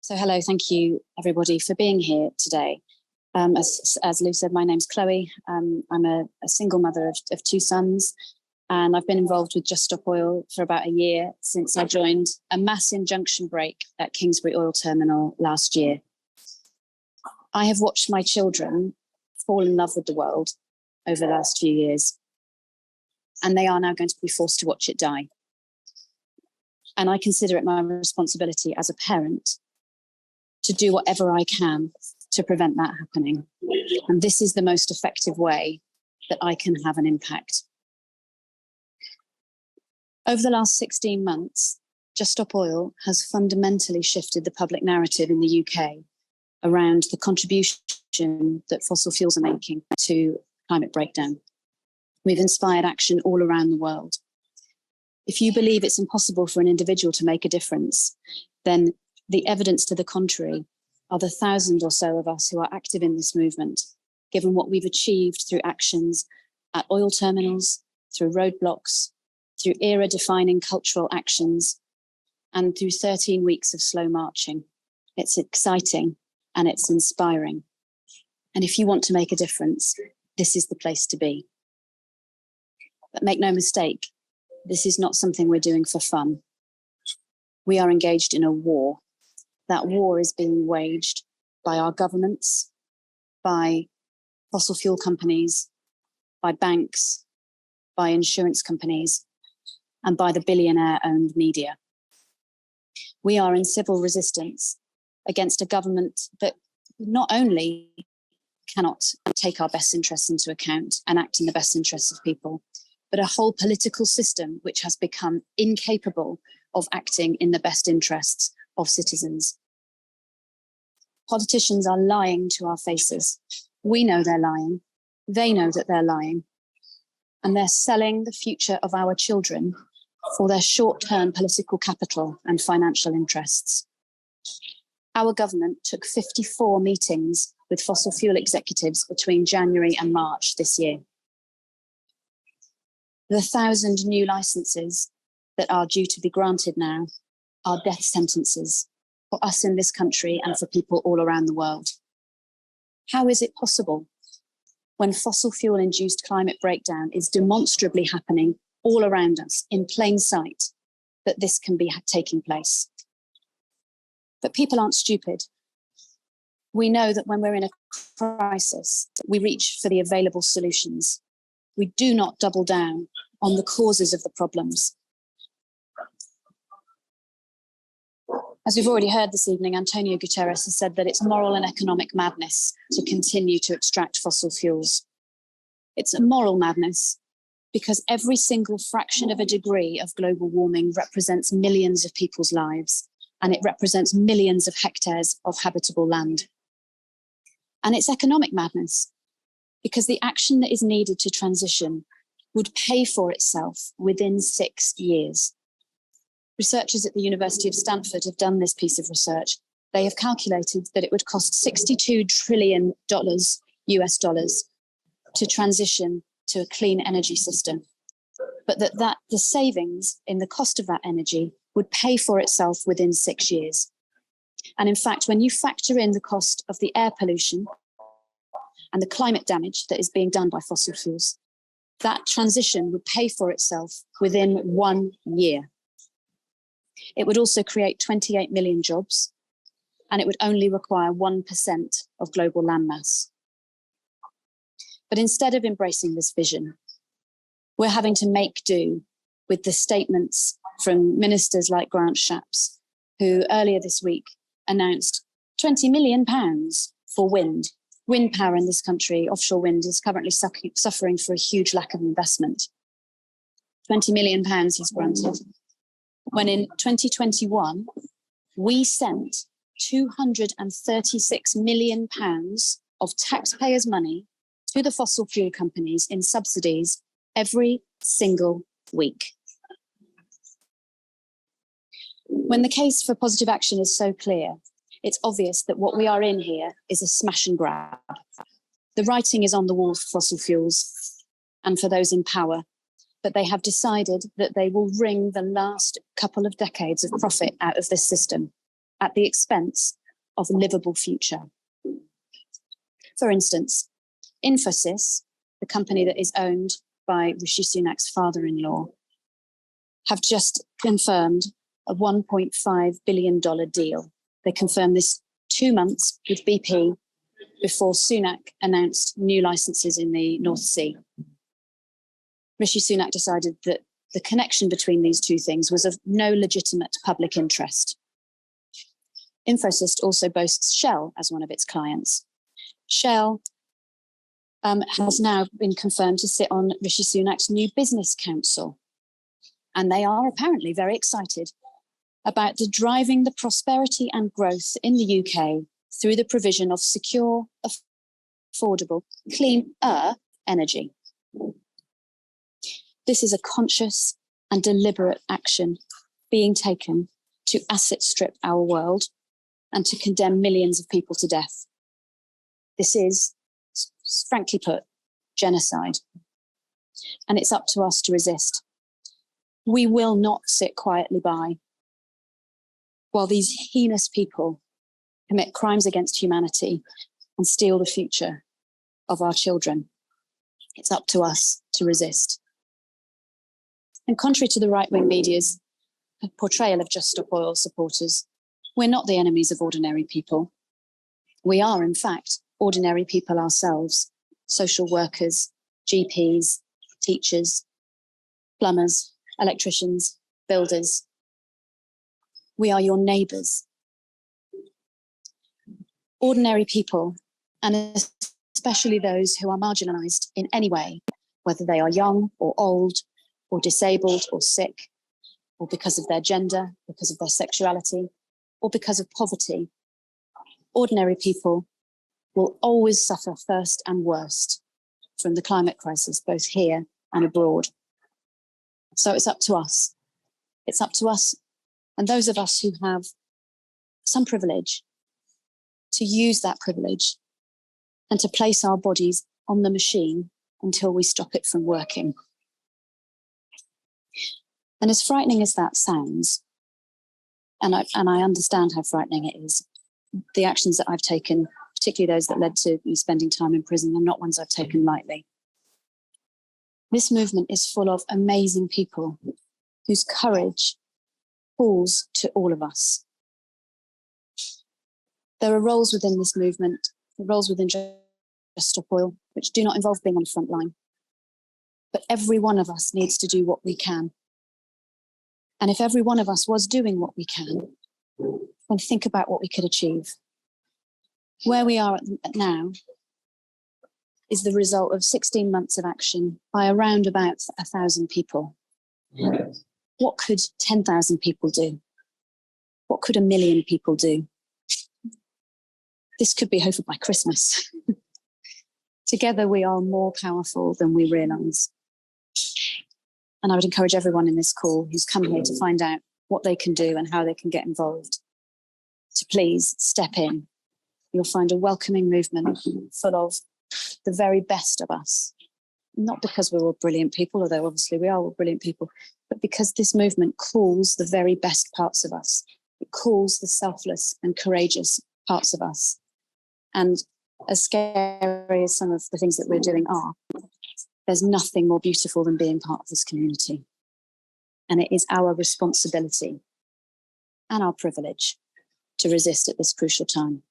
So hello, thank you everybody for being here today. As Lou said, my name's Chloe. I'm a single mother of two sons, and I've been involved with Just Stop Oil for about a year since I joined a mass injunction break at Kingsbury Oil Terminal last year. I have watched my children fall in love with the world over the last few years, and they are now going to be forced to watch it die. And I consider it my responsibility as a parent to do whatever I can to prevent that happening. And this is the most effective way that I can have an impact. Over the last 16 months, Just Stop Oil has fundamentally shifted the public narrative in the UK around the contribution that fossil fuels are making to climate breakdown. We've inspired action all around the world. If you believe it's impossible for an individual to make a difference, then the evidence to the contrary are the 1,000 or so of us who are active in this movement, given what we've achieved through actions at oil terminals, through roadblocks, through era-defining cultural actions, and through 13 weeks of slow marching. It's exciting and it's inspiring. And if you want to make a difference, this is the place to be. But make no mistake, this is not something we're doing for fun. We are engaged in a war. That war is being waged by our governments, by fossil fuel companies, by banks, by insurance companies, and by the billionaire-owned media. We are in civil resistance against a government that not only cannot take our best interests into account and act in the best interests of people, but a whole political system which has become incapable of acting in the best interests of citizens. Politicians are lying to our faces. We know they're lying. They know that they're lying. And they're selling the future of our children for their short-term political capital and financial interests. Our government took 54 meetings with fossil fuel executives between January and March this year. The 1,000 new licenses that are due to be granted now are death sentences for us in this country and for people all around the world. How is it possible when fossil fuel-induced climate breakdown is demonstrably happening all around us in plain sight that this can be taking place? But people aren't stupid. We know that when we're in a crisis, we reach for the available solutions. We do not double down on the causes of the problems. As we've already heard this evening, Antonio Guterres has said that it's moral and economic madness to continue to extract fossil fuels. It's a moral madness because every single fraction of a degree of global warming represents millions of people's lives, and it represents millions of hectares of habitable land. And it's economic madness because the action that is needed to transition would pay for itself within 6 years. Researchers at the University of Stanford have done this piece of research. They have calculated that it would cost $62 trillion US dollars to transition to a clean energy system, but that the savings in the cost of that energy would pay for itself within 6 years. And in fact, when you factor in the cost of the air pollution and the climate damage that is being done by fossil fuels, that transition would pay for itself within 1 year. It would also create 28 million jobs, and it would only require 1% of global landmass. But instead of embracing this vision, we're having to make do with the statements from ministers like Grant Shapps, who earlier this week announced £20 million for wind. Wind power in this country, offshore wind, is currently suffering for a huge lack of investment. £20 million he's granted. When in 2021, we sent £236 million of taxpayers' money to the fossil fuel companies in subsidies every single week. When the case for positive action is so clear, it's obvious that what we are in here is a smash and grab. The writing is on the wall for fossil fuels and for those in power, but they have decided that they will wring the last couple of decades of profit out of this system. at the expense of a livable future. For instance, Infosys, the company that is owned by Rishi Sunak's father-in-law, have just confirmed a $1.5 billion deal. They confirmed this 2 months with BP before Sunak announced new licenses in the North Sea. Rishi Sunak decided that the connection between these two things was of no legitimate public interest. Infosys also boasts Shell as one of its clients. Shell has now been confirmed to sit on Rishi Sunak's new business council. And they are apparently very excited about driving the prosperity and growth in the UK through the provision of secure, affordable, cleaner energy. This is a conscious and deliberate action being taken to asset strip our world and to condemn millions of people to death. This is, frankly put, genocide. And it's up to us to resist. We will not sit quietly by while these heinous people commit crimes against humanity and steal the future of our children. It's up to us to resist. And contrary to the right-wing media's portrayal of Just Stop Oil supporters, we're not the enemies of ordinary people. We are, in fact, ordinary people ourselves, social workers, GPs, teachers, plumbers, electricians, builders. We are your neighbours. Ordinary people, and especially those who are marginalised in any way, whether they are young or old, or disabled or sick, or because of their gender, because of their sexuality, or because of poverty. Ordinary people will always suffer first and worst from the climate crisis, both here and abroad. So it's up to us. It's up to us and those of us who have some privilege to use that privilege and to place our bodies on the machine until we stop it from working. And as frightening as that sounds, and I understand how frightening it is, the actions that I've taken, particularly those that led to me spending time in prison, are not ones I've taken lightly. This movement is full of amazing people whose courage calls to all of us. There are roles within this movement, roles within Just Stop Oil, which do not involve being on the front line. But every one of us needs to do what we can. And if every one of us was doing what we can, then think about what we could achieve. Where we are at now is the result of 16 months of action by around about 1,000 people. What could 10,000 people do? What could 1 million people do? This could be over by Christmas. Together we are more powerful than we realise. And I would encourage everyone in this call who's come here to find out what they can do and how they can get involved to please step in. You'll find a welcoming movement full of the very best of us. Not because we're all brilliant people, although obviously we are all brilliant people, but because this movement calls the very best parts of us. It calls the selfless and courageous parts of us. And as scary as some of the things that we're doing are, there's nothing more beautiful than being part of this community. And it is our responsibility and our privilege to resist at this crucial time.